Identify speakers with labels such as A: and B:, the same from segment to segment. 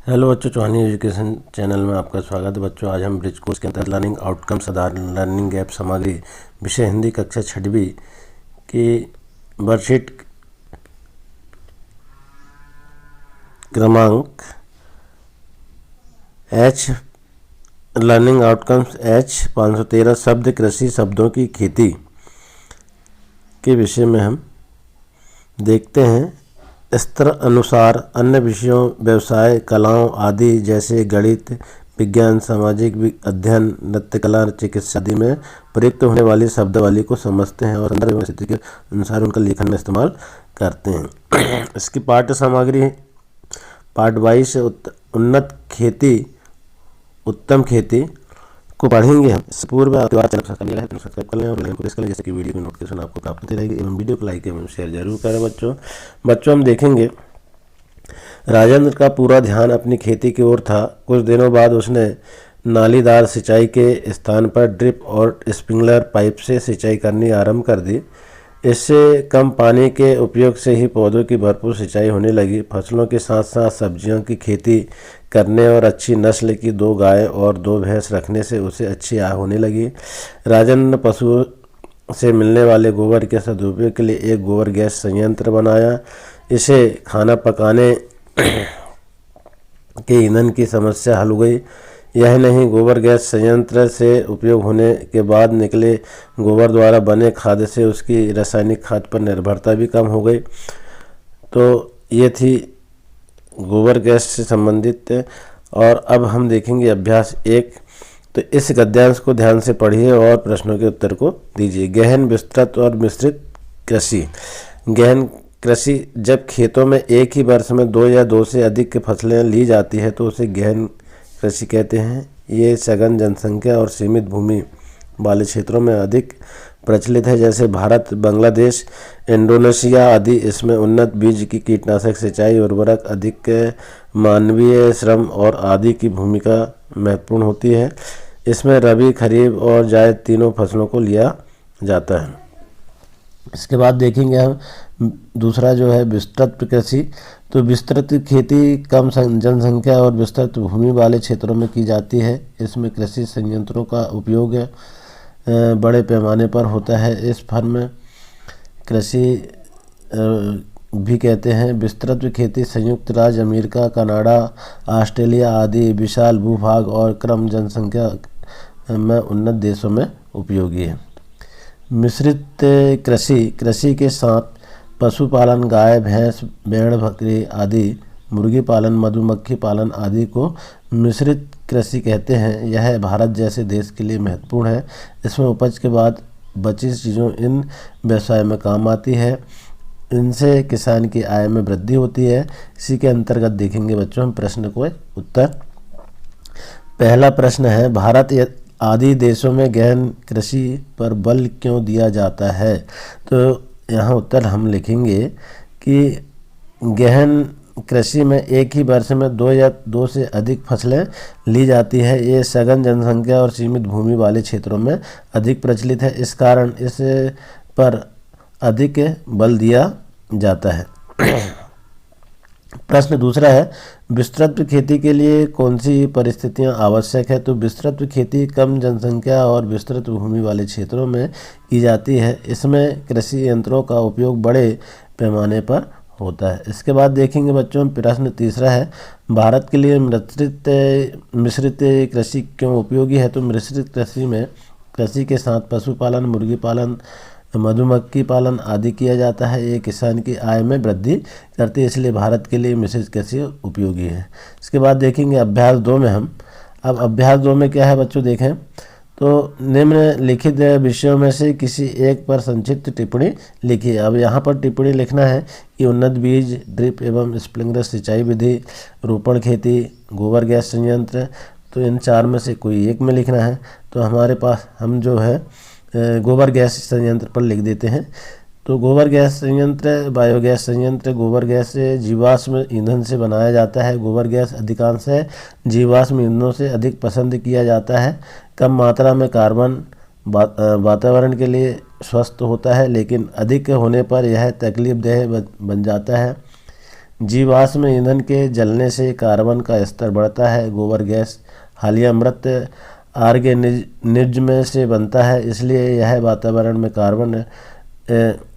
A: Hello बच्चों, चौहानी education channel में आपका स्वागत है। बच्चों, आज हम ब्रिज कोर्स के अंतर्गत लर्निंग आउटकम साधारण लर्निंग गैप सामग्री विषय हिंदी कक्षा 6वीं की वर्कशीट क्रमांक H लर्निंग आउटकम्स H 513 शब्द कृषि शब्दों की खेती के विषय में हम देखते हैं। स्तर अनुसार अन्य विषयों, व्यवसाय, कलाओं आदि जैसे गणित, विज्ञान, सामाजिक अध्ययन, नृत्य कला, चिकित्सा आदि में प्रयुक्त होने वाली शब्दावली को समझते हैं और संदर्भ एवं स्थिति के अनुसार उनका लेखन में इस्तेमाल करते हैं। इसकी पाठ्य सामग्री पार्ट 22 उन्नत खेती उत्तम खेती को पढ़ेंगे हम। इससे पूर्व सब्सक्राइब कर लें और बेल को प्रेस कर लें, जैसे कि वीडियो की नोटिफिकेशन आपको प्राप्त होती रहेगी। एवं वीडियो को लाइक एवं शेयर जरूर करें। बच्चों हम देखेंगे राजेंद्र का पूरा ध्यान अपनी खेती की ओर था। कुछ दिनों बाद उसने नालीदार सिंचाई के स्थान पर ड्रिप और स्प्रिंकलर पाइप से सिंचाई करनी आरंभ कर दी। इससे कम पानी के उपयोग से ही पौधों की भरपूर सिंचाई होने लगी। फसलों के साथ साथ सब्जियों की खेती करने और अच्छी नस्ल की 2 गाय और 2 भैंस रखने से उसे अच्छी आय होने लगी। राजेंद्र ने पशुओं से मिलने वाले गोबर के सदुपयोग के लिए एक गोबर गैस संयंत्र बनाया। इसे खाना पकाने के ईंधन की समस्या हल हो गई। यह नहीं, गोबर गैस संयंत्र से उपयोग होने के बाद निकले गोबर द्वारा बने खाद से उसकी रासायनिक खाद पर निर्भरता भी कम हो गई। तो ये थी गोबर गैस से संबंधित। और अब हम देखेंगे अभ्यास 1। तो इस गद्यांश को ध्यान से पढ़िए और प्रश्नों के उत्तर को दीजिए। गहन, विस्तृत और मिश्रित कृषि। गहन कृषि जब खेतों में एक ही वर्ष में 2 या 2 से अधिक फसलें ली जाती है तो उसे गहन कृषि कहते हैं। ये सघन जनसंख्या और सीमित भूमि वाले क्षेत्रों में अधिक प्रचलित है, जैसे भारत, बांग्लादेश, इंडोनेशिया आदि। इसमें उन्नत बीज की कीटनाशक, सिंचाई, उर्वरक, अधिक मानवीय श्रम और आदि की भूमिका महत्वपूर्ण होती है। इसमें रबी, खरीफ और जायद तीनों फसलों को लिया जाता है। इसके बाद देखेंगे हम दूसरा जो है विस्तृत कृषि। तो विस्तृत खेती कम जनसंख्या और विस्तृत भूमि वाले क्षेत्रों में की जाती है। इसमें कृषि संयंत्रों का उपयोग बड़े पैमाने पर होता है। इस फर्म में कृषि भी कहते हैं। विस्तृत खेती संयुक्त राज्य अमेरिका, कनाडा, ऑस्ट्रेलिया आदि विशाल भूभाग और कम जनसंख्या में उन्नत देशों में उपयोगी है। मिश्रित कृषि के साथ पशुपालन, गाय, भैंस, भेड़, बकरी आदि, मुर्गी पालन, मधुमक्खी पालन आदि को मिश्रित कृषि कहते हैं। यह भारत जैसे देश के लिए महत्वपूर्ण है। इसमें उपज के बाद बची चीज़ों इन व्यवसाय में काम आती है। इनसे किसान की आय में वृद्धि होती है। इसी के अंतर्गत देखेंगे बच्चों हम प्रश्न को उत्तर। पहला प्रश्न है, भारत आदि देशों में गहन कृषि पर बल क्यों दिया जाता है? तो यहाँ उत्तर हम लिखेंगे कि गहन कृषि में एक ही वर्ष में 2 या 2 से अधिक फसलें ली जाती है। ये सघन जनसंख्या और सीमित भूमि वाले क्षेत्रों में अधिक प्रचलित है। इस कारण इस पर अधिक बल दिया जाता है। प्रश्न दूसरा है, विस्तृत खेती के लिए कौन सी परिस्थितियां आवश्यक है? तो विस्तृत खेती कम जनसंख्या और विस्तृत भूमि वाले क्षेत्रों में की जाती है। इसमें कृषि यंत्रों का उपयोग बड़े पैमाने पर होता है। इसके बाद देखेंगे बच्चों प्रश्न तीसरा है, भारत के लिए मिश्रित कृषि क्यों उपयोगी है? तो मिश्रित कृषि में कृषि के साथ पशुपालन, मुर्गी पालन, मधुमक्खी पालन आदि किया जाता है। ये किसान की आय में वृद्धि करती है, इसलिए भारत के लिए मिश्रित कृषि उपयोगी है। इसके बाद देखेंगे अभ्यास 2 में हम। अब अभ्यास 2 में क्या है बच्चों देखें, तो निम्नलिखित विषयों में से किसी एक पर संक्षिप्त टिप्पणी लिखिए। अब यहाँ पर टिप्पणी लिखना है कि उन्नत बीज, ड्रिप एवं स्प्रिंकलर सिंचाई विधि, रोपण खेती, गोबर गैस संयंत्र। तो इन 4 में से कोई एक में लिखना है। तो हमारे पास हम जो है गोबर गैस संयंत्र पर लिख देते हैं। तो गोबर गैस संयंत्र बायोगैस संयंत्र। गोबर गैस जीवाश्म ईंधन से बनाया जाता है। गोबर गैस अधिकांश जीवाश्म ईंधनों से अधिक पसंद किया जाता है। कम मात्रा में कार्बन वातावरण के लिए स्वस्थ होता है, लेकिन अधिक होने पर यह तकलीफदेह बन जाता है। जीवाश्म ईंधन के जलने से कार्बन का स्तर बढ़ता है। गोबर गैस हालिया मृत ऑर्गेनिज्म से बनता है, इसलिए यह वातावरण में कार्बन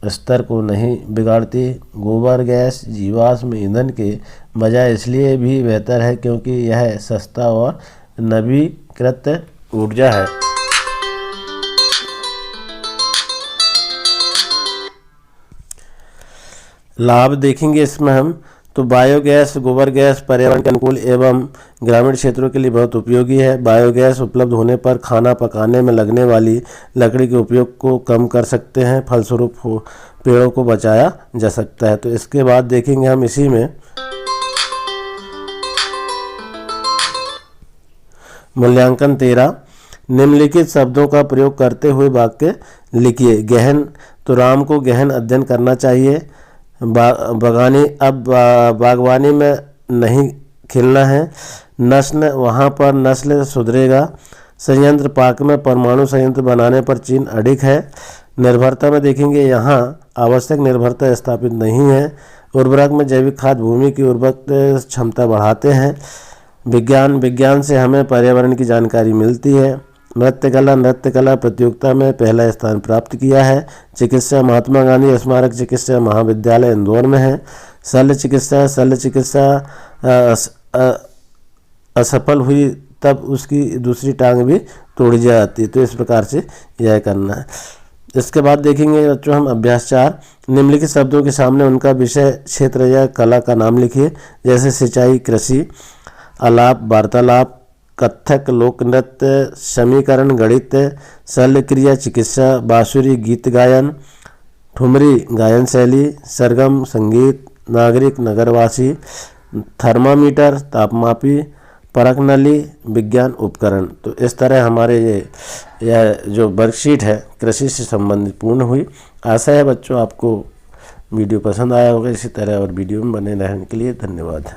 A: स्तर को नहीं बिगाड़ती। गोबर गैस जीवाश्म ईंधन के बजाय इसलिए भी बेहतर है क्योंकि यह सस्ता और नवीकृत ऊर्जा है। लाभ देखेंगे इसमें हम तो बायोगैस गोबर गैस पर्यावरण के अनुकूल एवं ग्रामीण क्षेत्रों के लिए बहुत उपयोगी है। बायोगैस उपलब्ध होने पर खाना पकाने में लगने वाली लकड़ी के उपयोग को कम कर सकते हैं, फलस्वरूप पेड़ों को बचाया जा सकता है। तो इसके बाद देखेंगे हम इसी में मूल्यांकन 13। निम्नलिखित शब्दों का प्रयोग करते हुए वाक्य लिखिए। गहन, तो राम को गहन अध्ययन करना चाहिए। बागवानी में नहीं खिलना है। नस्ल, वहाँ पर नस्ल सुधरेगा। संयंत्र, पाक में परमाणु संयंत्र बनाने पर चीन अडिग है। निर्भरता में देखेंगे यहाँ आवश्यक निर्भरता स्थापित नहीं है। उर्वरक में जैविक खाद भूमि की उर्वरक क्षमता बढ़ाते हैं। विज्ञान से हमें पर्यावरण की जानकारी मिलती है। नृत्य कला प्रतियोगिता में पहला स्थान प्राप्त किया है। चिकित्सा, महात्मा गांधी स्मारक चिकित्सा महाविद्यालय इंदौर में है। शल्य चिकित्सा असफल हुई तब उसकी दूसरी टांग भी तोड़ी जाती। तो इस प्रकार से यह करना है। इसके बाद देखेंगे बच्चों हम अभ्यास 4। निम्नलिखित शब्दों के सामने उनका विषय क्षेत्र या कला का नाम लिखिए। जैसे सिंचाई, कृषि, आलाप, वार्तालाप, कथक, लोक नृत्य, समीकरण, गणित, शल्य क्रिया, चिकित्सा, बांसुरी, गीत गायन, ठुमरी, गायन शैली, सरगम, संगीत, नागरिक, नगरवासी, थर्मामीटर, तापमापी, परख नली, विज्ञान उपकरण। तो इस तरह हमारे यह जो वर्कशीट है कृषि से संबंधित पूर्ण हुई। आशा है बच्चों आपको वीडियो पसंद आया होगा। इसी तरह और वीडियो में बने रहने के लिए धन्यवाद।